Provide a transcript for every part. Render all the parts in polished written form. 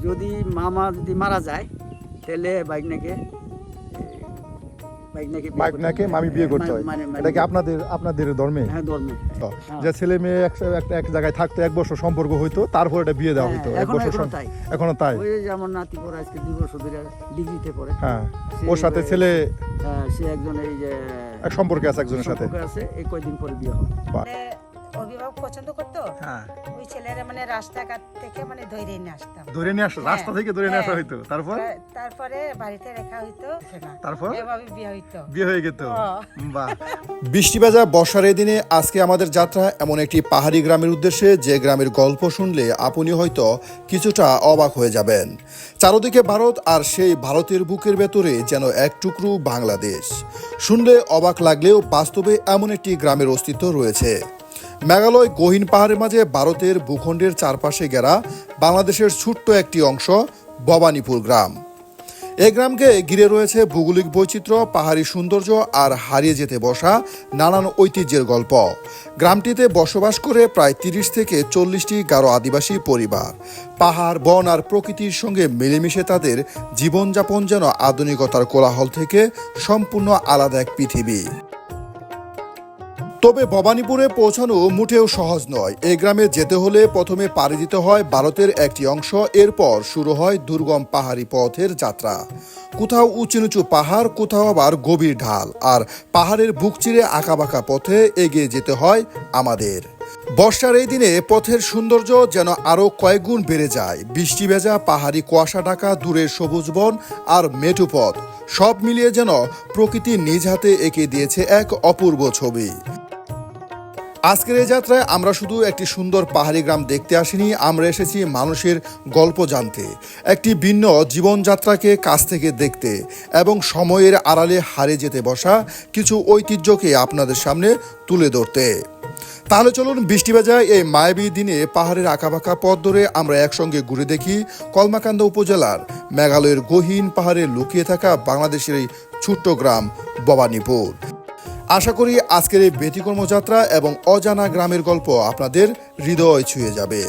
যদি মামা যদি মারা যায় তাহলে বাইকনাকে মামি বিয়ে করতে হয়। এটা কি আপনাদের ধর্মে? হ্যাঁ, ধর্মে। যে ছেলে মেয়ে এক জায়গায় থাকতো, 1 বছর সম্পর্ক হইতো, তারপর এটা বিয়ে দেওয়া হইতো। 1 বছর এখনো তাই। ওই যে আমার নাতি পড়ে আজকে 2 বছর ধরে ডিগ্রিতে পড়ে। হ্যাঁ, ওর সাথে ছেলে সে একজন এই যে এক সম্পর্কে আছে, একজনের সাথে আছে, এই কয়দিন পরে বিয়ে হবে। অভিভাবক পছন্দ করতো। হ্যাঁ, ওই ছেলেরা মানে রাস্তাঘাট থেকে মানে ধরে নিয়ে আসতাম, রাস্তা থেকে ধরে নিয়ে আসা হইতো। তারপরে বাড়িতে রেখা হইতো, তারপর এভাবে বিয়ে হইতো, বিয়ে হয়ে গেত। বাহ। বৃষ্টি ভেজা বর্ষার এই দিনে আজকে আমাদের যাত্রা এমন একটি পাহাড়ি গ্রামের উদ্দেশ্যে, যে গ্রামের গল্প শুনলে আপনি হয়তো কিছুটা অবাক হয়ে যাবেন। চারদিকে ভারত, আর সেই ভারতের বুকের ভেতরে যেন এক টুকরো বাংলাদেশ। শুনলে অবাক লাগলেও বাস্তবে এমন একটি গ্রামের অস্তিত্ব রয়েছে। মেঘালয় গহীন পাহাড়ের মাঝে ভারতের ভূখণ্ডের চারপাশে ঘেরা বাংলাদেশের ছোট্ট একটি অংশ ভবানীপুর গ্রাম। এই গ্রামকে ঘিরে রয়েছে ভৌগোলিক বৈচিত্র্য, পাহাড়ি সৌন্দর্য আর হারিয়ে যেতে বসা নানান ঐতিহ্যের গল্প। গ্রামটিতে বসবাস করে প্রায় 30 থেকে 40টি গারো আদিবাসী পরিবার। পাহাড়, বন আর প্রকৃতির সঙ্গে মিলেমিশে তাদের জীবনযাপন যেন আধুনিকতার কোলাহল থেকে সম্পূর্ণ আলাদা এক পৃথিবী। তবে ভবানীপুরে পৌঁছানো মোটেও সহজ নয়। এই গ্রামে যেতে হলে প্রথমে পাড়ি দিতে হয় ভারতের একটি অংশ, এরপর শুরু হয় দুর্গম পাহাড়ি পথের যাত্রা। কোথাও উঁচু নিচু পাহাড়, কোথাও আবার গভীর ঢাল, আর পাহাড়ের বুক চিরে আঁকাবাঁকা পথে এগিয়ে যেতে হয় আমাদের। বর্ষার এই দিনে পথের সৌন্দর্য যেন আরও কয়েকগুণ বেড়ে যায়। বৃষ্টি ভেজা পাহাড়ি কুয়াশা ঢাকা দূরের সবুজ বন আর মেঠু পথ, সব মিলিয়ে যেন প্রকৃতি নিজ হাতে এঁকে দিয়েছে এক অপূর্ব ছবি। আজকের এই যাত্রায় আমরা শুধু একটি সুন্দর পাহাড়ি গ্রাম দেখতে আসিনি, আমরা এসেছি মানুষের গল্প জানতে, একটি ভিন্ন জীবনযাত্রাকে কাছ থেকে দেখতে এবং সময়ের আড়ালে হারিয়ে যেতে বসা কিছু ঐতিহ্যকে আপনাদের সামনে তুলে ধরতে। তাহলে চলুন বৃষ্টি ভেজা এই মায়াবী দিনে পাহাড়ের আঁকাবাঁকা পথ ধরে আমরা একসঙ্গে ঘুরে দেখি কলমাকান্দা উপজেলার মেঘালয়ের গহীন পাহাড়ে লুকিয়ে থাকা বাংলাদেশের এই ছোট্ট গ্রাম ভবানীপুর। আশা করি আজকের এই ব্যতিক্রম যাত্রা এবং অজানা গ্রামের গল্প আপনাদের হৃদয় ছুঁয়ে যাবে।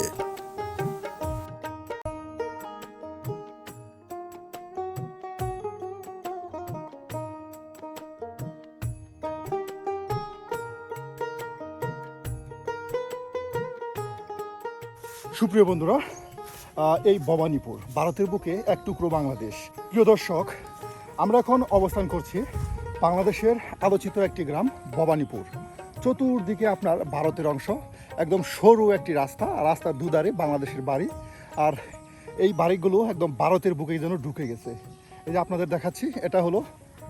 সুপ্রিয় বন্ধুরা, এই ভবানীপুর ভারতের বুকে এক টুকরো বাংলাদেশ। প্রিয় দর্শক, আমরা এখন অবস্থান করছি বাংলাদেশের আলোচিত একটি গ্রাম ভবানীপুর। চতুর্দিকে আপনার ভারতের অংশ, একদম সরু একটি রাস্তা, রাস্তার দুধারে বাংলাদেশের বাড়ি, আর এই বাড়িগুলো একদম ভারতের বুকে যেন ঢুকে গেছে। এই যে আপনাদের দেখাচ্ছি, এটা হলো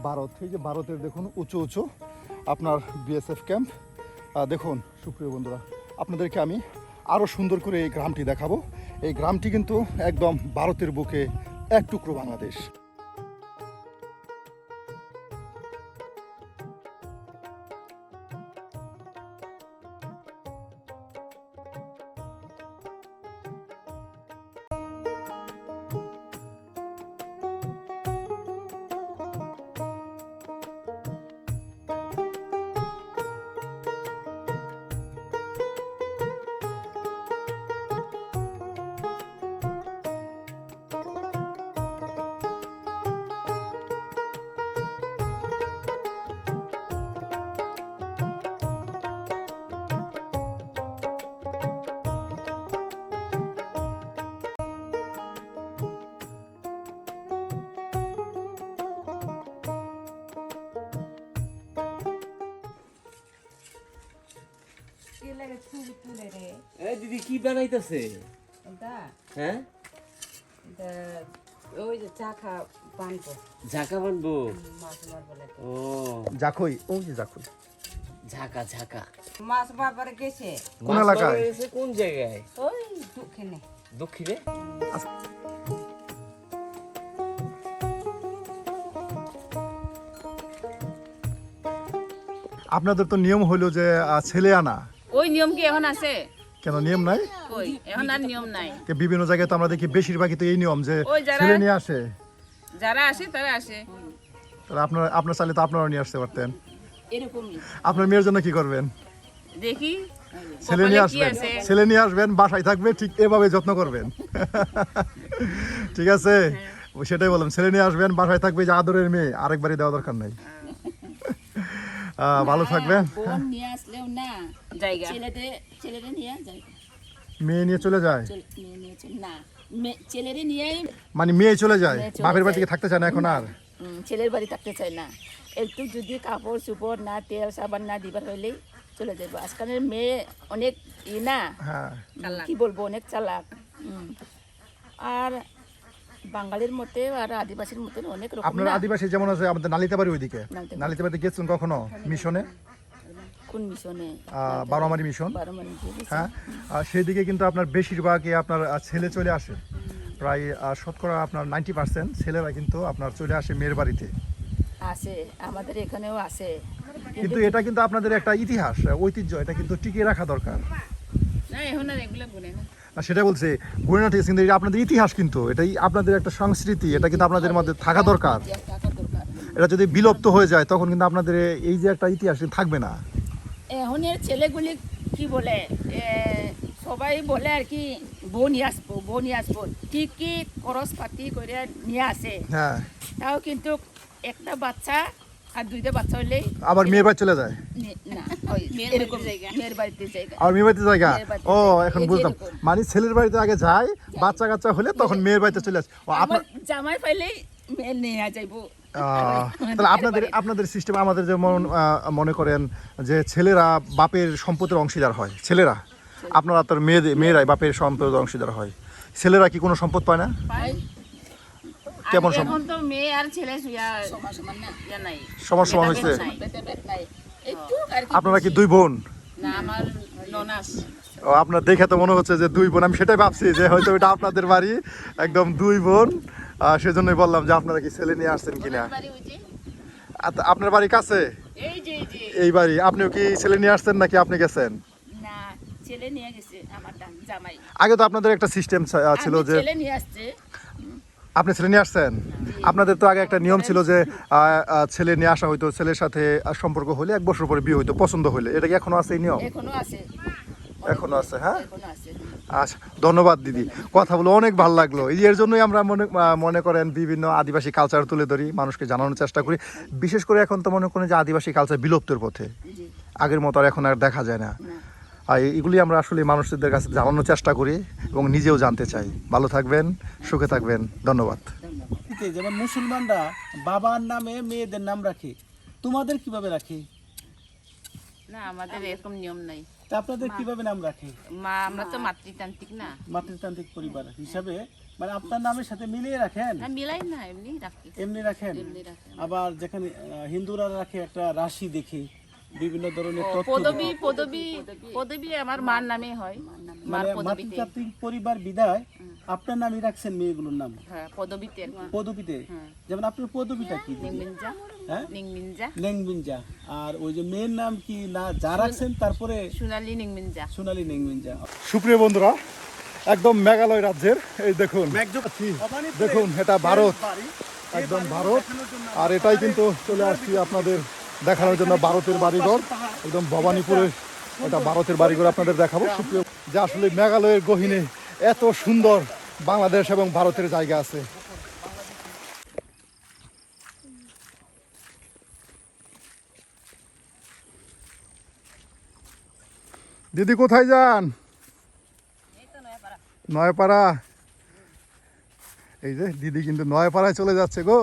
ভারত। এই যে ভারতের দেখুন উঁচু উঁচু আপনার বিএসএফ ক্যাম্প। দেখুন সুপ্রিয় বন্ধুরা, আপনাদেরকে আমি আরও সুন্দর করে এই গ্রামটি দেখাবো। এই গ্রামটি কিন্তু একদম ভারতের বুকে এক টুকরো বাংলাদেশ। এই দিদি কি বানাইতেছে? হ্যাঁ, ওই যে চাকা বানবো, ঝাঁকা বানবো। মাছ মারবো। ও জাখই, ওই যে জাখই, ঝাঁকা ঝাঁকা মাছ মারবার গেছে কোন এলাকায়? কোন জায়গায়? ওই দক্ষিণে। দক্ষিণে? আপনাদের তো নিয়ম হলো যে ছেলে আনা, ওই নিয়ম কি এখন আছে? কেন নিয়ম নাই? কই এখন আর নিয়ম নাই। বিভিন্ন জায়গায় তো আমরা দেখি বেশিরভাগই তো এই নিয়ম যে ওই যারা- ছেলে নিয়ে আসে। যারা আসে তারা আসে। তাহলে আপনার চাইলে তো আপনারাও নিয়ে আসতে পারতেন। এরকমই আপনার মেয়ের জন্য কি করবেন? দেখি ছেলে নিয়ে কপালে কি আসবেন, আছে? ছেলে নিয়ে আসবেন, বাসায় থাকবে, ঠিক এভাবে যত্ন করবেন। ঠিক আছে, সেটাই বললাম, ছেলে নিয়ে আসবেন, বাসায় থাকবে, যে আদরের মেয়ে, আরেকবারই দেওয়া দরকার নাই। ভালো থাকবেন। বোন নিয়ে আসলেও না, জায়গা ছেলেরে নিয়ে যায়, মেয়ে নিয়ে চলে যায়, মেয়ে নিয়ে চলে না, ছেলেরে নিয়েই মানে মেয়ে চলে যায়, মেয়ে চলে বাপের বাড়ি যায়। থেকে থাকতে চায় না এখন আর। ছেলের বাড়ি থাকতে চায় না, একটু যদি কাপড় চোপড় না, তেল সাবান না দিবার হইলেই চলে যাবো। আজকালের মেয়ে অনেক না, হ্যাঁ, কি বলবো, অনেক চালাক। আর বাঙালির মতে আর আদিবাসীর মতে অনেক রকম আপনার না। আদিবাসী যেমন আছে আমাদের নালিতা বাড়ি ওইদিকে, নালিতা বাড়ি। নালিতা বাড়িতে গেছেন কখনো মিশনে? কোন মিশনে? বারোমারি মিশন। বারোমারি গিয়েছি। হ্যাঁ, সেই দিকে কিন্তু আপনার বেশিরভাগই আপনার ছেলে চলে আসে, প্রায় শতকরা আপনার 90% ছেলেরা কিন্তু আপনার চলে আসে মেয়ের বাড়িতে। আছে, আমাদের এখানেও আছে। কিন্তু এটা কিন্তু আপনাদের একটা ইতিহাস, ঐতিহ্য, এটা কিন্তু টিকিয়ে রাখা দরকার। না এখন আর এগুলো গুনে না। আর সেটা বলছে গুণে না, ঠিক আছে, কিন্তু এটা আপনাদের ইতিহাস, কিন্তু এটাই আপনাদের একটা সংস্কৃতি, এটা কিন্তু আপনাদের মধ্যে থাকা দরকার। টাকা দরকার। এটা যদি বিলুপ্ত হয়ে যায় তখন কিন্তু আপনাদের এই যে একটা ইতিহাস থাকবে না। এখনের ছেলেগুলি কি বলে, সবাই বলে আর কি, বউ নিয়ে আসবো, বউ নিয়ে আসবো, ঠিকই খরচ পাতি করে নিয়ে আসে, হ্যাঁ, তাও কিন্তু একটা বাচ্চা আর দুইটা বাচ্চা হইলেই আবার মেয়ের বাড়ি চলে যায়, না, ওই এরকম মেয়ের বাড়িতে জায়গা। আর মেয়ের বাড়িতে জায়গা। মেয়ের বাড়িতে ও, জায়গা। এখন এই যে বুঝলাম, এরকম। মানে ছেলের বাড়িতে আগে যায়, বাচ্চা কাচ্চা হলে তখন মেয়ের বাড়িতে চলে আসে। ও, আবার আপনার জামাই পাইলেই মেয়ে নিয়ে যাইবো। তাহলে আপনাদের সিস্টেম, আমাদের যেমন মনে করেন যে ছেলেরা বাপের সম্পত্তির অংশীদার হয়, ছেলেরা, আপনারা তার মেয়েরাই বাপের সম্পত্তির অংশীদার হয়, ছেলেরা কি কোনো সম্পদ পায় না? কেমন আর সম্ভব? এখন তো মেয়ে আর ছেলে সমান না, ইয়া নাই, সমান সমান হয়েছে। ভেদাভেদ নাই। ভেদাভেদ নাই। একটু আর কি আপনারা কি দুই বোন? না আমার ননাস। ও, আপনার দেখে তো মনে হচ্ছে যে দুই বোন, আমি সেটাই ভাবছি যে হয়তো এটা আপনাদের বাড়ি, একদম দুই বোন, সেজন্যই বললাম যে আপনারা কি ছেলে নিয়ে আসছেন কিনা। বাড়ি ওই যে আপনার বাড়ি কাছে এই যে এই বাড়ি, আপনিও কি ছেলে নিয়ে আসছেন নাকি আপনি গেছেন? না, ছেলে নিয়ে গেছে আমার জামাই। আগে তো আপনাদের একটা সিস্টেম ছিল আমি যে ছেলে নিয়ে আসছে। আপনি ছেলে নিয়ে আসছেন, আপনাদের তো আগে একটা নিয়ম ছিল যে ছেলে নিয়ে আসা হইতো, ছেলের সাথে সম্পর্ক হলে 1 বছর পরে বিয়ে হইতো, পছন্দ হলে। এটা কি এখনো আছে এই নিয়ম? এখনো আছে, এখনো আছে, হ্যাঁ। এখনো আছে। আচ্ছা, ধন্যবাদ দিদি, কথা বলে অনেক ভালো লাগলো। এর জন্যই আমরা মনে করেন বিভিন্ন আদিবাসী কালচার তুলে ধরি, মানুষকে জানানোর চেষ্টা করি। বিশেষ করে এখন তো মনে করেন যে আদিবাসী কালচার বিলুপ্তের পথে, জি, আগের মতো আর এখন আর দেখা যায় না। না। আর এগুলি আমরা আসলে মানুষদের কাছে জানানোর চেষ্টা করি এবং নিজেও জানতে চাই। ভালো থাকবেন, সুখে থাকবেন, ধন্যবাদ। যেমন মুসলমানরা বাবার নামে মেয়েদের নাম রাখে, তোমাদের কিভাবে রাখে? না আমাদের এরকম নিয়ম নাই। তা আপনাদের কিভাবে নাম রাখে? মা আমরা তো মাতৃতান্ত্রিক না। মাতৃতান্ত্রিক পরিবার হিসাবে, মানে আপনার নামের সাথে মিলিয়ে রাখেন? না মিলাই না, এমনি রাখি। এমনি রাখেন? এমনি রাখি। আবার যেখানে হিন্দুরা রাখে একটা রাশি দেখে, বিভিন্ন ধরনের তথ্য পদবী দেখে। পদবী পদবী আমার মার নামে হয়, মার মানে পদবীতে। মাতৃতান্ত্রিক পরিবার বিদায় আপনার নামই রাখছেন মেয়েগুলোর নাম হ্যাঁ পদবীতে আর কি। পদবিতে। যেমন আপনার পদবিটা কি? নিংমিনজা। হ্যাঁ, নিংমিনজা। নেংবিনজা। আর ওই যে মেয়ের নাম কি না যা রাখছেন তারপরে সোনালী নিংমিনজা। সোনালী নেংবিনজা। সুপ্রিয় বন্ধুরা, একদম মেঘালয় রাজ্যের এই দেখুন, দেখুন এটা ভারত, একদম ভারত। আর এটাই কিন্তু চলে আসছি আপনাদের দেখানোর জন্য ভারতের বাড়িঘর, একদম ভবানীপুরের এটা ভারতের বাড়িঘর আপনাদের দেখাবো। সুপ্রিয়, যে আসলে মেঘালয়ের গহীনে এত সুন্দর বাংলাদেশ এবং ভারতের জায়গা আছে। দিদি কোথায় যান? নয়পাড়া। এই যে দিদি কিন্তু নয়পাড়ায় চলে যাচ্ছে গো।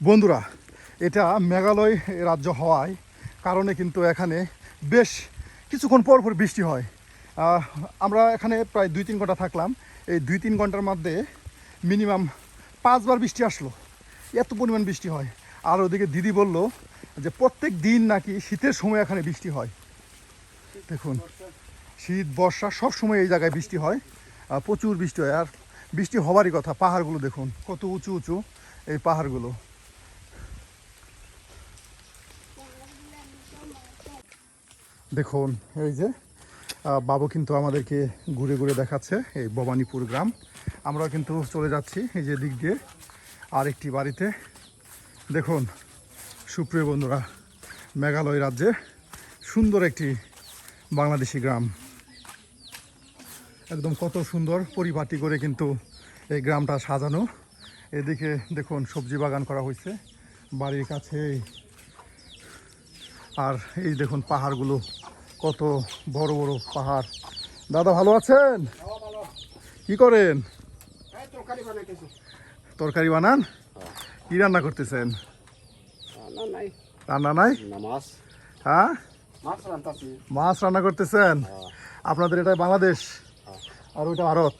বন্ধুরা, এটা মেঘালয় রাজ্য হওয়ায় কারণে কিন্তু এখানে বেশ কিছুক্ষণ পর পর বৃষ্টি হয়। আমরা এখানে প্রায় 2-3 ঘন্টা থাকলাম। এই 2-3 ঘন্টার মধ্যে মিনিমাম 5 বার বৃষ্টি আসলো, এত পরিমাণ বৃষ্টি হয়। আর ওদিকে দিদি বলল যে প্রত্যেক দিন নাকি শীতের সময় এখানে বৃষ্টি হয়। দেখুন, শীত বর্ষা সব সময় এই জায়গায় বৃষ্টি হয়, প্রচুর বৃষ্টি হয়। আর বৃষ্টি হবারই কথা। পাহাড়গুলো দেখুন কত উঁচু উঁচু এই পাহাড়গুলো। দেখুন এই যে বাবু কিন্তু আমাদেরকে ঘুরে ঘুরে দেখাচ্ছে এই ভবানীপুর গ্রাম। আমরা কিন্তু চলে যাচ্ছি এই যে দিক দিয়ে আরেকটি বাড়িতে। দেখুন সুপ্রিয় বন্ধুরা, মেঘালয় রাজ্যে সুন্দর একটি বাংলাদেশি গ্রাম। একদম কত সুন্দর পরিপাটি করে কিন্তু এই গ্রামটা সাজানো। এদিকে দেখুন সবজি বাগান করা হয়েছে বাড়ির কাছেই। আর এই দেখুন পাহাড়গুলো, কত বড় বড় পাহাড়। দাদা ভালো আছেন? কি করেন? তরকারি বানান? কি রান্না করতেছেন? রান্না নাই? হ্যাঁ, মাছ রান্না করতেছেন। আপনাদের এটা বাংলাদেশ আর ওইটা ভারত।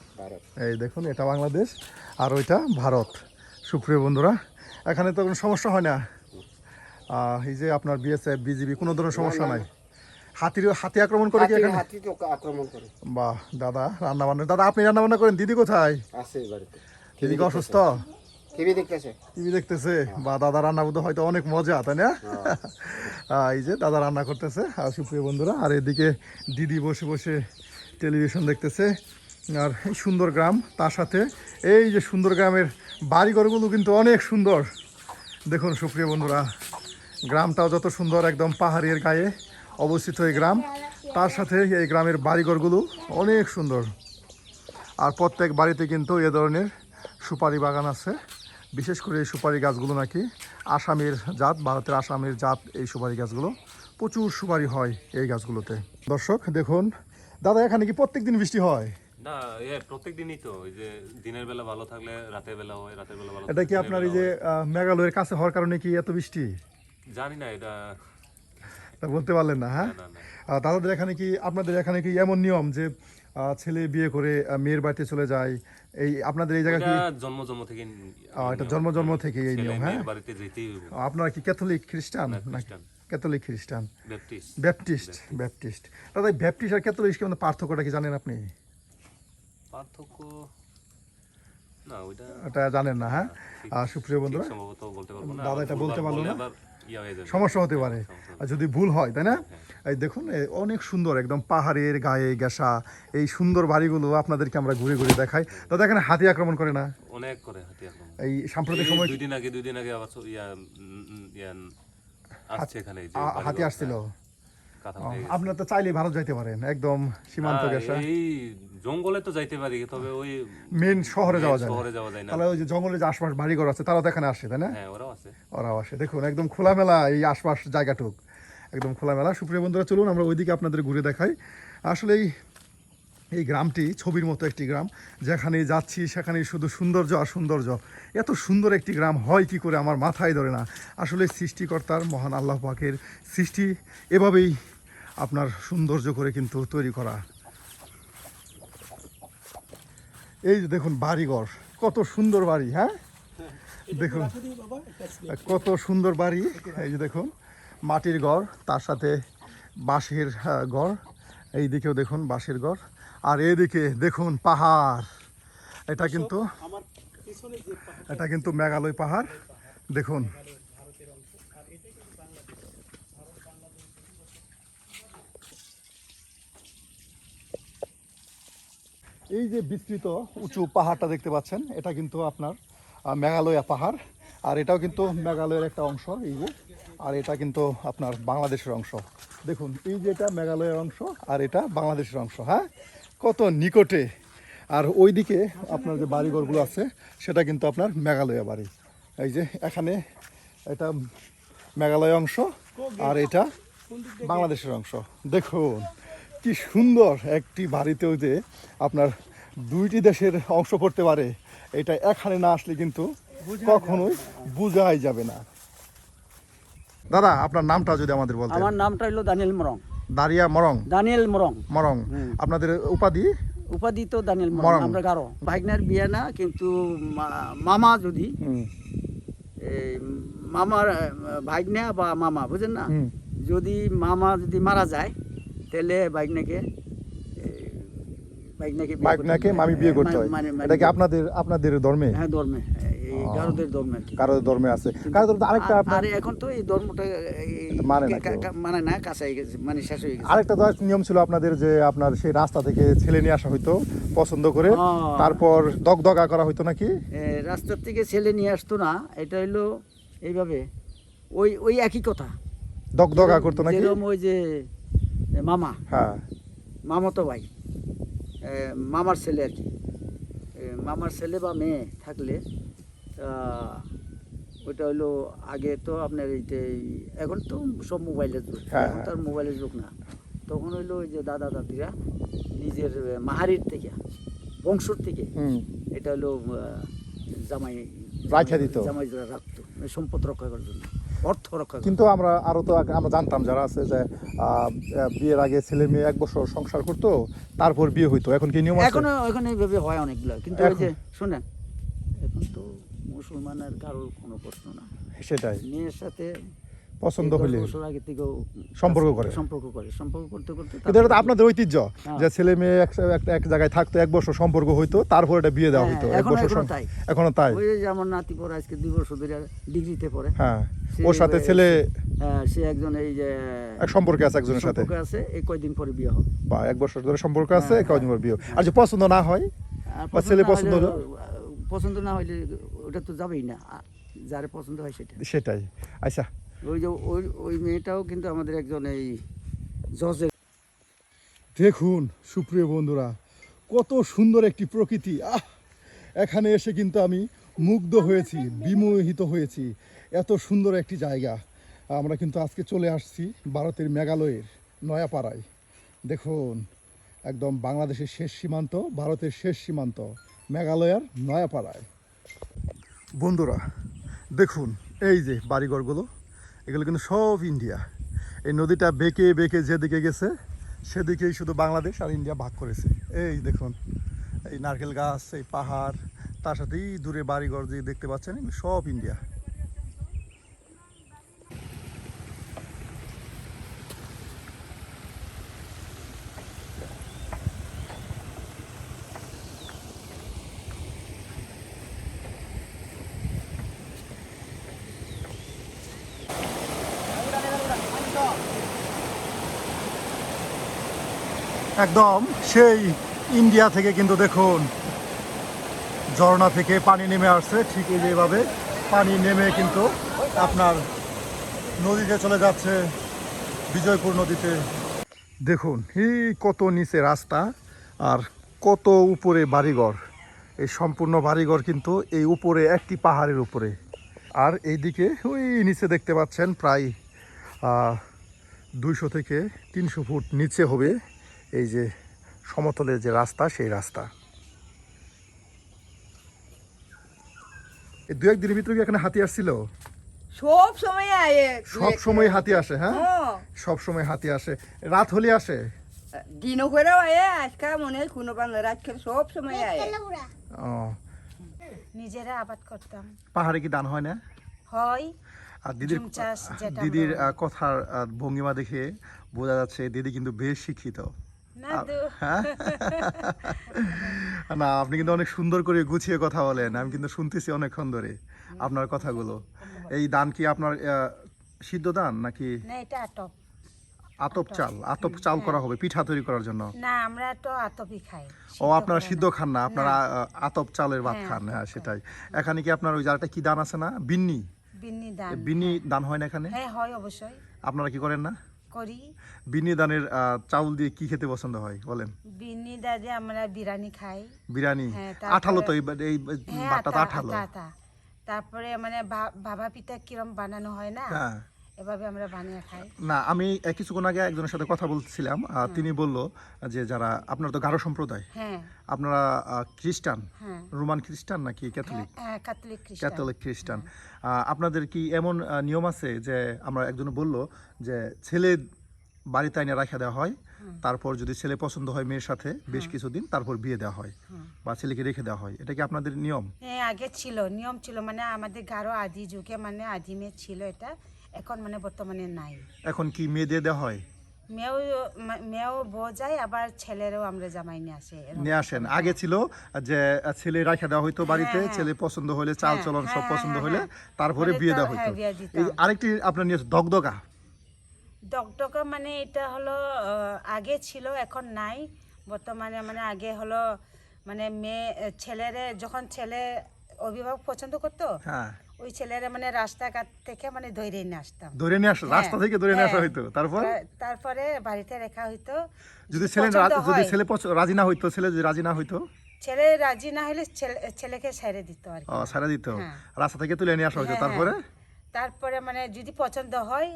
এই দেখুন এটা বাংলাদেশ আর ওইটা ভারত। সুপ্রিয় বন্ধুরা, এখানে তো কোনো সমস্যা হয় না। এই যে আপনার বিএসএফ বিজিবি কোনো ধরনের সমস্যা নাই। হাতি আক্রমণ করে কি এখানে? বাহ, দাদা রান্না বান্না। দাদা আপনি রান্না বান্না করেন? দিদি কোথায়? দিদি কি অসুস্থ? টিভি দেখতেছে। বা দাদা রান্না বুঝতে হয়তো অনেক মজা, তাই না? এই যে দাদা রান্না করতেছে। আর সুপ্রিয় বন্ধুরা, আর এদিকে দিদি বসে বসে টেলিভিশন দেখতেছে। আর এই সুন্দর গ্রাম, তার সাথে এই যে সুন্দর গ্রামের বাড়িঘরগুলো কিন্তু অনেক সুন্দর। দেখুন সুপ্রিয় বন্ধুরা, গ্রামটাও যত সুন্দর, একদম পাহাড়ের গায়ে অবস্থিত এই গ্রাম, তার সাথে এই গ্রামের বাড়িঘরগুলো অনেক সুন্দর। আর প্রত্যেক বাড়িতে কিন্তু এ ধরনের সুপারি বাগান আছে। বিশেষ করে এই সুপারি গাছগুলো নাকি আসামের জাত, ভারতের আসামের জাত এই সুপারি গাছগুলো। প্রচুর সুপারি হয় এই গাছগুলোতে। দর্শক দেখুন, দাদা এখানে কি প্রত্যেক দিন বৃষ্টি হয়? না, প্রত্যেক দিনই তো। ওই যে দিনের বেলা ভালো থাকলে রাতের বেলা হয়, রাতের বেলা ভালো। এটা কি আপনার এই যে মেঘালয়ের কাছে হওয়ার কারণে কি এত বৃষ্টি? জানি না, এটা বলতে পারলেন না? হ্যাঁ, দাদাদের এখানে কি, আপনাদের এখানে কি এমন নিয়ম যে ছেলে বিয়ে করে মেয়ের বাড়িতে চলে যায়? এই আপনাদের এই জায়গা কি জন্ম থেকে? এটা জন্ম থেকে এই নিয়ম। হ্যাঁ, বাড়িতে যেতেই হবে। আপনারা কি ক্যাথলিক খ্রিস্টান? ক্যাথলিক খ্রিস্টান, ব্যাপটিস্ট। দাদা ব্যাপটিস্ট আর ক্যাথলিক কি পার্থক্যটা কি জানেন আপনি? পার্থক্য না, ওটা জানেন না? হ্যাঁ, সুপ্রিয় বন্ধুরা, সম্ভবত বলতে পারবো না। দাদা এটা বলতে পারলো না, হয়ে যাবে, সমস্যা হতে পারে আর যদি ভুল হয়, তাই না? এই দেখুন অনেক সুন্দর, একদম পাহাড়ের গায়ে ঘেঁষা এই সুন্দর বাড়িগুলো আপনাদেরকে আমরা ঘুরে ঘুরে দেখাই। দাদা এখানে হাতি আক্রমণ করে না? অনেক করে হাতি আক্রমণ। এই সাম্প্রতিক সময় দুই দিন আগে আবার আসছে এখানে, হাতি আসছিল। কথা আপনারা তো চাইলে ভারত যাইতে পারেন, একদম সীমান্ত ঘেঁষা। এই জঙ্গলে তো যাইতে পারি, তবে ওই মেন শহরে যাওয়া যায় না। তাহলে ওই যে জঙ্গলে যে আশপাশ বাড়িঘর আছে তারাও তো এখানে আসে, তাই না? হ্যাঁ, ওরাও আসে। দেখুন একদম খোলামেলা এই আশপাশ জায়গাটুক, একদম খোলামেলা। সুপ্রিয় বন্ধুরা, চলুন আমরা ওইদিকে আপনাদের ঘুরে দেখাই। আসলে এই গ্রামটি ছবির মতো একটি গ্রাম, যেখানে যাচ্ছি সেখানেই শুধু সৌন্দর্য আর সৌন্দর্য। এত সুন্দর একটি গ্রাম হয় কি করে আমার মাথায় ধরে না। আসলে সৃষ্টিকর্তার, মহান আল্লাহ পাকের সৃষ্টি এভাবেই আপনার সৌন্দর্য করে কিন্তু তৈরি করা। এই যে দেখুন বাড়িঘর, কত সুন্দর বাড়ি। হ্যাঁ, দেখুন কত সুন্দর বাড়ি। এই যে দেখুন মাটির ঘর, তার সাথে বাঁশের ঘর। এই দিকেও দেখুন বাঁশের ঘর, আর এদিকে দেখুন পাহাড়। এটা কিন্তু মেঘালয় পাহাড়। দেখুন এই যে বিস্তৃত উঁচু পাহাড়টা দেখতে পাচ্ছেন, এটা কিন্তু আপনার মেঘালয়া পাহাড়। আর এটাও কিন্তু মেঘালয়ের একটা অংশ। এই যে, আর এটা কিন্তু আপনার বাংলাদেশের অংশ। দেখুন এই যে এটা মেঘালয়ের অংশ আর এটা বাংলাদেশের অংশ। হ্যাঁ, কত নিকটে। আর ওইদিকে আপনার যে বাড়িঘরগুলো আছে সেটা কিন্তু আপনার মেঘালয়া বাড়ি। এই যে এখানে এটা মেঘালয় অংশ আর এটা বাংলাদেশের অংশ। দেখুন কি সুন্দর একটি বাড়িতেও যে আপনার দুইটি দেশের অংশ পড়তে পারে, এটা এখানে না আসলে কিন্তু কখনোই বোঝাই যাবে না। দাদা আপনার নামটা যদি আমাদের বলতেন। আমার নামটা হলো দানিয়েল মরং। দারিয়া মরং? দানিয়েল মরং। মরং। আপনাদের উপাধি? উপাধি তো দানিয়েল মরং। আমরা গারো। ভাগ্নের বিয়ে না, কিন্তু মামা যদি মামার ভাগ্না বা মামা, বুঝেন না, যদি মামা যদি মারা যায় তাহলে ভাগ্নাকে মামি বিয়ে করতে হয়। এটা কি আপনাদের ধর্মে? হ্যাঁ, ধর্মে, এই গারোদের ধর্মে। কারোর ধর্মে আছে। কারোর ধর্মে আরেকটা আর এখন তো এই ধর্মটা মানে না, কাছে হয়ে গেছে, মানে শেষ হয়ে গেছে। আরেকটা তো নিয়ম ছিল আপনাদের, যে আপনার সেই রাস্তা থেকে ছেলে নিয়ে আসা হইতো পছন্দ করে, তারপর দগদগা করা হইতো নাকি? রাস্তার থেকে ছেলে নিয়ে আসতো না, এটা হইলো এইভাবে ওই ওই একই কথা দগদগা করতো নাকি? যেরকম ওই যে মামা হ্যাঁ মামাতো ভাই মামার ছেলে আর কি মামার ছেলে বা মেয়ে থাকলে ওইটা হলো আগে তো আপনার এখন তো সব মোবাইলের যুগ, হ্যাঁ, এখন তো আর মোবাইলের যুগ না। তখন হইলো ওই যে দাদা দাদিরা নিজের মাহারির থেকে বংশর থেকে এটা হলো জামাই রাখা দিত, জামাইরা রাখতো সম্পদ রক্ষা করার জন্য, অর্থ রক্ষা করার কিন্তু আমরা আরো তো আমরা জানতাম যারা আছে যে বিয়ের আগে ছেলে মেয়ে 1 বছর সংসার করতো তারপর বিয়ে হইতো। এখন কি নিয়ম জন্য। আছে? এখনো এখানে এইভাবে হয় অনেকগুলো, কিন্তু ওই যে শোনেন এখন তো মুসলমানের কারোর কোনো প্রশ্ন না, সেটাই, মেয়ের সাথে পছন্দ হলে বছর আগে থেকেও সম্পর্ক করে, সম্পর্ক করতে করতে কিন্তু এটা তো আপনাদের ঐতিহ্য যে ছেলে মেয়ে এক জায়গায় থাকতো 1 বছর সম্পর্ক হইতো তারপর এটা বিয়ে দেওয়া হইতো। 1 বছর তাই এখনো তাই। ওই যে আমার নাতি পড়ে আজকে 2 বছর ধরে ডিগ্রিতে পড়ে, হ্যাঁ ওর সাথে ছেলে সে একজন এই যে এক সম্পর্কে আছে একজনের সাথে, সম্পর্কে আছে, এই কয়দিন পরে বিয়ে হবে, বা 1 বছর ধরে সম্পর্ক আছে, কয়দিন পর বিয়ে। আর যে পছন্দ না হয় বা ছেলে পছন্দ হলো, পছন্দ না হইলে ওটা তো যাবেই না, যারে পছন্দ হয় সেটাই। আচ্ছা ওই যে ওই মেয়েটাও কিন্তু আমাদের একজন এই জজের। দেখুন সুপ্রিয় বন্ধুরা, কত সুন্দর একটি প্রকৃতি। এখানে এসে কিন্তু আমি মুগ্ধ হয়েছি, বিমোহিত হয়েছি। এত সুন্দর একটি জায়গা। আমরা কিন্তু আজকে চলে আসছি ভারতের মেঘালয়ের নয়াপাড়ায়। দেখুন একদম বাংলাদেশের শেষ সীমান্ত, ভারতের শেষ সীমান্ত মেঘালয়ের নয়াপাড়ায়। বন্ধুরা দেখুন এই যে বাড়িঘরগুলো, এগুলো কিন্তু সব ইন্ডিয়া। এই নদীটা বেঁকে বেঁকে যেদিকে গেছে সেদিকেই শুধু বাংলাদেশ আর ইন্ডিয়া ভাগ করেছে। এই দেখুন এই নারকেল গাছ, এই পাহাড়, তার সাথেই দূরে বাড়িঘর যে দেখতে পাচ্ছেন, এগুলো সব ইন্ডিয়া। একদম সেই ইন্ডিয়া থেকে কিন্তু দেখুন ঝর্ণা থেকে পানি নেমে আসছে, ঠিক এইভাবে পানি নেমে কিন্তু আপনার নদীতে চলে যাচ্ছে, বিজয়পুর নদীতে। দেখুন এই কত নিচে রাস্তা আর কত উপরে বাড়িঘর। এই সম্পূর্ণ বাড়িঘর কিন্তু এই উপরে একটি পাহাড়ের উপরে। আর এইদিকে ওই নিচে দেখতে পাচ্ছেন প্রায় 200 থেকে 300 ফুট নিচে হবে এই যে সমতলের যে রাস্তা, সেই রাস্তা। এই 2-1 দিনের ভিতরে কি এখানে হাতি আসছিল? সব সময় আয়ে, সব সময় হাতি আসে। হ্যাঁ সব সময় হাতি আসে, রাত হলে আসে, দিনও করেও আয়ে, আজকে মনে হয় কোনো বান রাত সব সময় আয়ে। ও নিজেরা আবাদ করতাম। পাহাড়ে কি দান হয় না? হয়। আর দিদির কথার ভঙ্গিমা দেখে বোঝা যাচ্ছে দিদি কিন্তু বেশ শিক্ষিত। হ্যাঁ না আপনি কিন্তু অনেক সুন্দর করে গুছিয়ে কথা বলেন, আমি কিন্তু শুনতেছি অনেকক্ষণ ধরে আপনার কথাগুলো। এই দান কি আপনার সিদ্ধ দান নাকি? না এটা আতপ। আতপ চাল করা হবে পিঠা তৈরি করার জন্য? না আমরা তো আতপই খাই। ও আপনারা সিদ্ধ খান না, আপনারা আতপ চালের ভাত খান। হ্যাঁ সেটাই। এখানে কি আপনার ওই জায়গাটা কি দান আছে না, বিন্নি? বিন্নি দান হয় না এখানে? হ্যাঁ হয় অবশ্যই। আপনারা কি করেন না? করি। বিন্নি দানের চাউল দিয়ে কি খেতে পছন্দ হয় বলেন? বিন্নি দাদে আমরা বিরিয়ানি খাই। বিরিয়ানি আঠালো তো, এই বাটটা আঠালো। তারপরে মানে বাবা পিঠা কিরম বানানো হয় না, এভাবে আমরা বানিয়ে খাই। না আমি কিছুক্ষণ আগে একজনের সাথে কথা বলছিলাম, তিনি বলল যে যারা আপনারা তো গারো সম্প্রদায়, আপনারা খ্রিস্টান, রোমান খ্রিস্টান নাকি ক্যাথলিক? ক্যাথলিক খ্রিস্টান। আপনাদের কি এমন নিয়ম আছে যে আমরা একজন বলল যে ছেলে বাড়িতে আইনে রাখা দেওয়া হয়, তারপর যদি ছেলে পছন্দ হয় মেয়ের সাথে বেশ কিছুদিন তারপর বিয়ে দেওয়া হয় বা ছেলেকে রেখে দেওয়া হয়, এটা কি আপনাদের নিয়ম? হ্যাঁ আগে ছিল, নিয়ম ছিল, মানে আমাদের গারো আদি যুগে মানে আদিমে ছিল এটা, এখন মানে বর্তমানে নাই। এখন কি মেয়ে দিয়ে দেওয়া হয়? মেয়েও বউ যায়, আবার ছেলেরও আমরা জামাই নিয়ে আসেন। আগে ছিল যে ছেলে রাখা দেওয়া হইতো বাড়িতে, ছেলে পছন্দ হলে চাল চলন সব পছন্দ হলে তারপরে বিয়ে দেওয়া হইতো। আরেকটি আপনার নিয়ে দগদগা। দগদগা মানে এটা হলো আগে ছিল, এখন নাই বর্তমানে। মানে আগে হলো মানে মেয়ে ছেলেরে যখন ছেলে অভিভাবক পছন্দ করতো, ওই ছেলেরা মানে রাস্তাঘাট থেকে মানে ধরে নিয়ে আসতাম। ধরে নিয়ে আসা, রাস্তা থেকে ধরে নিয়ে আসা হ্যাঁ। হইতো, তারপর তারপরে বাড়িতে রাখা হইতো। যদি ছেলে পছন্দ যদি হয়, ছেলে রাজি না হইতো, ছেলে যদি রাজি না হইতো, ছেলে রাজি না হলে ছেলেকে ছেড়ে দিত আর কি। ছাড়া দিত, হ্যাঁ। রাস্তা থেকে তুলে নিয়ে আসা হইতো। হ্যাঁ, তারপরে তারপরে মানে যদি পছন্দ হয়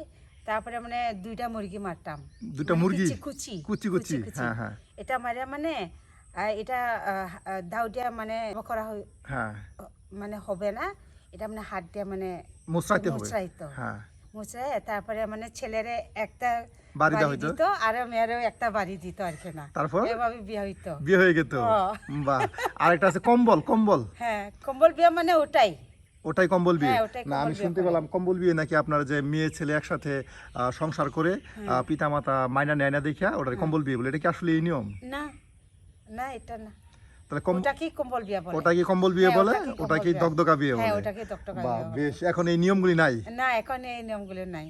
তারপরে মানে 2টা মুরগি মারতাম। দুইটা মানে মুরগি? কুচি কুচি, হ্যাঁ, হ্যাঁ। এটা মারে মানে এটা দাউডিয়া মানে করা হয়, হ্যাঁ, মানে হবে না, এটা মানে হাত দিয়ে মানে মুচড়াইতে হবে। মুচড়াইতো। হ্যাঁ, মুচড়াই তারপরে মানে ছেলেরে একটা বাড়ি দেওয়া বাড়ি হইতো? দিত আর মেয়েরও একটা বাড়ি দিত আর কি না। তারপর? এভাবে বিয়ে হইতো। বিয়ে হয়ে গেত। ও। বাহ। আরেকটা আছে কম্বল, কম্বল। হ্যাঁ, কম্বল বিয়ে মানে ওটাই। ওটাই কম্বল বিয়ে? হ্যাঁ, ওটাই না, আমি কম্বল শুনতে বিয়ে পেলাম কম্বল বিয়ে নাকি আপনার যে মেয়ে ছেলে একসাথে সংসার করে পিতা মাতা মাইনা নেয় না দেখা ওটার কম্বল বিয়ে বলে। এটা কি আসলে এই নিয়ম? না না, এটা না। তাহলে ওটা কি কম্বল বিয়ে বলে? ওটা কি কম্বল বিয়ে হ্যাঁ, বলে? ওটাকে কম্বল ওটা কি বিয়ে। দগদগা বিয়ে হ্যাঁ, বলে? ওটাকে দগদগা বাহ, বিয়ে বলে। বেশ। এখন এই নিয়মগুলি নাই? না, এখন এই নিয়মগুলো নাই।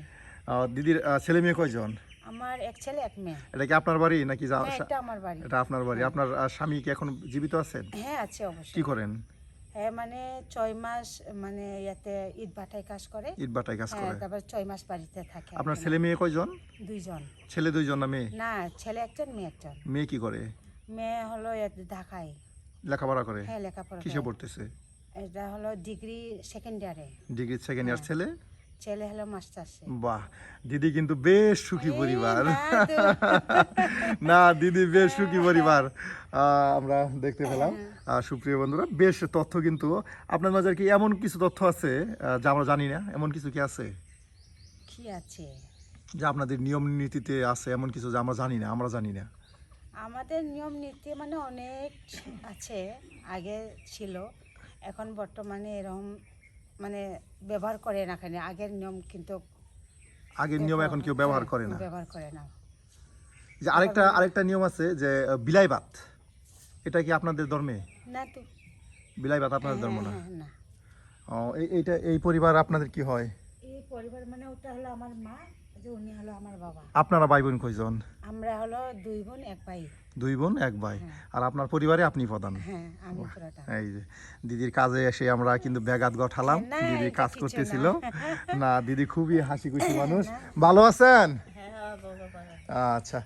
দিদির ছেলে মেয়ে কয়জন? আমার এক ছেলে এক মেয়ে। এটা কি আপনার বাড়ি নাকি হ্যাঁ, এটা আমার বাড়ি। এটা আপনার বাড়ি? আপনার স্বামী কি এখন জীবিত আছেন? হ্যাঁ, আছে অবশ্যই। কি করেন? হ্যাঁ, মানে 6 মাস মানে ইয়াতে ইট ভাটায় কাজ করে। ইট ভাটায় কাজ হ্যাঁ, করে। তারপর 6 মাস বাড়িতে থাকে। আপনার ছেলে মেয়ে কয়জন? 2 জন। ছেলে 2 জন না মেয়ে? না, ছেলে একজন মেয়ে একজন। মেয়ে কি করে? মেয়ে হলো ঢাকায়। লেখাপড়া করে? হ্যাঁ, লেখাপড়া কিসে করে। পড়তেছে? এটা হলো ডিগ্রি সেকেন্ড ইয়ারে। Degree second year. ছেলে? ছেলে হলো মাস্টার্সে। বাহ, দিদি কিন্তু বেশ সুখী এই পরিবার। না তো। না, দিদি বেশ সুখী পরিবার আমরা দেখতে পেলাম। সুপ্রিয় বন্ধুরা, বেশ তথ্য কিন্তু আপনার নজর কি এমন কিছু তথ্য আছে যা আমরা জানি না? এমন কিছু কি আছে কি আছে? যা আপনাদের নিয়ম নীতিতে আছে, এমন কিছু যা আমরা জানি না, আমরা জানি না? আমাদের নিয়ম নীতি মানে অনেক আছে, আগে ছিল, এখন বর্তমানে এরকম মানে ব্যবহার করে না। খালি আগের নিয়ম কিন্তু আগের নিয়ম এখন কেউ ব্যবহার করে না। ব্যবহার করে না। যে আরেকটা নিয়ম আছে যে বিলাই ভাত, এটা কি আপনাদের ধর্মে? না তো। বিলাই ভাত আপনাদের ধর্ম না? হ্যাঁ, না। এইটা এই পরিবার আপনাদের কি হয়? এই পরিবার মানে ওটা হলো আমার মা, যে উনি হলো আমার বাবা। আপনারা ভাই বোন কয়জন? আমরা হলো 2 বোন 1 ভাই। 2 বোন 1 ভাই। আর আপনার পরিবারে আপনি প্রধান? হ্যাঁ, আমি পুরোটা। এই যে দিদির কাজে এসে আমরা কিন্তু ব্যাঘাত ঘটালাম। না, দিদি এটা কাজ কিছু করতেছিল। না। না, দিদি খুবই হাসি খুশি মানুষ। ভালো আছেন? আচ্ছা,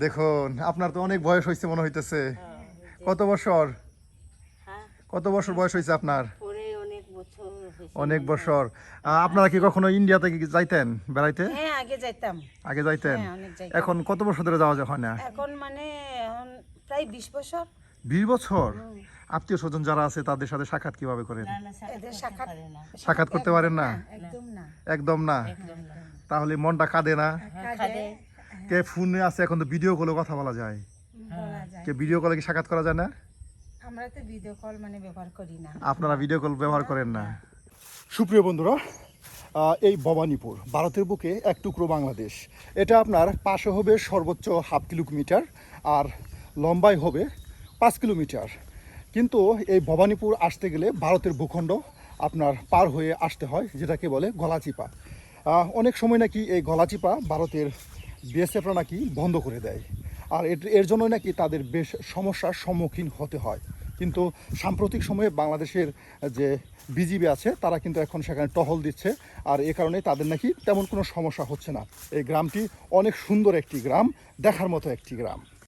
দেখুন আপনার তো অনেক বয়স হয়েছে মনে হইতেছে। কত বছর? কত বছর বয়স হয়েছে আপনার? অনেক বছর। আপনারা কি কখনো ইন্ডিয়াতে কি যাইতেন বেড়াইতে? হ্যাঁ, আগে যাইতাম। আগে যাইতেন? হ্যাঁ, অনেক যাইতাম। এখন কত বছর ধরে যাওয়া হয় না? এখন মানে এখন প্রায় 20 বছর। 20 বছর? আত্মীয় স্বজন যারা আছে তাদের সাথে সাক্ষাৎ কিভাবে করেন? এদের সাক্ষাৎ সাক্ষাৎ করতে পারেন না? একদম না। একদম না? তাহলে মনটা কাঁদে না? কাজে কে ফোনে আছে, এখন তো ভিডিও কলে কথা বলা যায়। বলা যায়। কে ভিডিও কলে কি সাক্ষাৎ করা যায় না? আমরা তো ভিডিও কল মানে ব্যবহার করি না। আপনারা ভিডিও কল ব্যবহার করেন না? সুপ্রিয় বন্ধুরা, এই ভবানীপুর ভারতের বুকে এক টুকরো বাংলাদেশ। এটা আপনার পাশে হবে সর্বোচ্চ 1/2 কিলোমিটার আর লম্বায় হবে 5 কিলোমিটার। কিন্তু এই ভবানীপুর আসতে গেলে ভারতের ভূখণ্ড আপনার পার হয়ে আসতে হয়, যেটাকে বলে গলাচিপা। অনেক সময় নাকি এই গলাচিপা ভারতের বিএসএফরা নাকি বন্ধ করে দেয়, আর এর জন্য নাকি তাদের বেশ সমস্যার সম্মুখীন হতে হয়। কিন্তু সাম্প্রতিক সময়ে বাংলাদেশের যে বিজিবি আছে তারা কিন্তু এখন সেখানে টহল দিচ্ছে, আর এ কারণে তাদের নাকি তেমন কোনো সমস্যা হচ্ছে না। এই গ্রামটি অনেক সুন্দর একটি গ্রাম, দেখার মতো একটি গ্রাম।